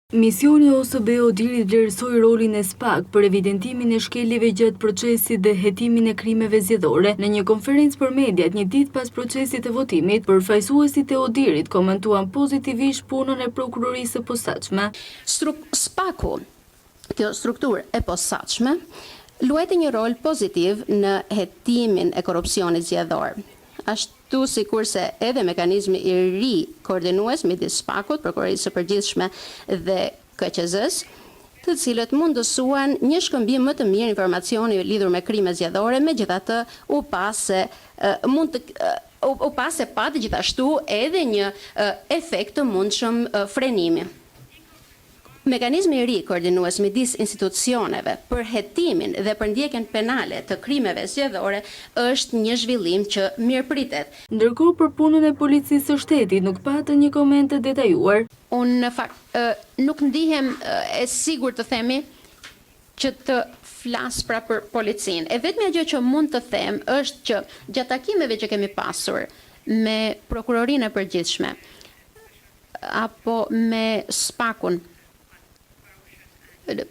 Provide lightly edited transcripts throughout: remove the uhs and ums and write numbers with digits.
Misioni OSBE Odirit vlerësoi rolin e SPAK për evidentimin e shkeljeve gjatë procesit dhe hetimin e krimeve zgjedhore. Në një konferencë për mediat një ditë pas procesit të votimit, përfaqësuesit e Odirit komentuan pozitivisht punën e prokurorisë së posaçme. SPAK-u, kjo strukturë e posaçme, luajti një rol pozitiv në hetimin e korrupsionit zgjedhor. Ashtu sikurse edhe mekanizmi i ri koordinues midis SPAK-ut, Prokurorisë së Përgjithshme dhe KQZ-s, të cilët mundësuan një shkëmbim më të mirë informacioni lidhur me krime zgjedhore, megjithatë u pa se pa gjithashtu edhe një efekt të mundshëm frenimi. Mekanizmi i ri koordinues midis institucioneve për hetimin dhe për ndjekjen penale të krimeve zgjedhore është një zhvillim që mirëpritet. Ndërkohë për punën e policisë së shtetit nuk patën një koment të detajuar. Unë në fakt nuk ndihem e sigurt të themi që të flas pra për policinë. E vetmja gjë që mund të them është që gjatë takimeve që kemi pasur me prokurorinë e përgjithshme apo me SPAK-un,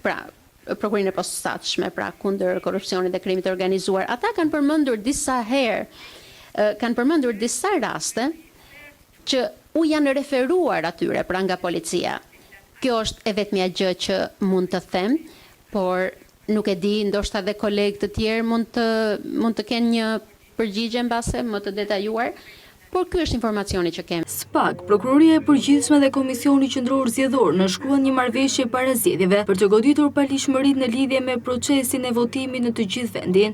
pra prokurorinë e posaçme, pra kundër korrupsionit dhe krimit të organizuar, ata kanë përmendur disa herë, kanë përmendur disa raste që u janë referuar atyre pra nga policia. Kjo është e vetmja gjë që mund të them, por nuk e di, ndoshta dhe kolegë të tjerë mund të kenë një përgjigje mbase më të detajuar. Por ky është informacioni që kemi. SPAK, Prokuroria e Përgjithshme dhe Komisioni Qendror Zgjedhor nënshkruan një marrëveshje para zgjedhjeve për të goditur palishmëritë në lidhje me procesin e votimit në të gjithë vendin.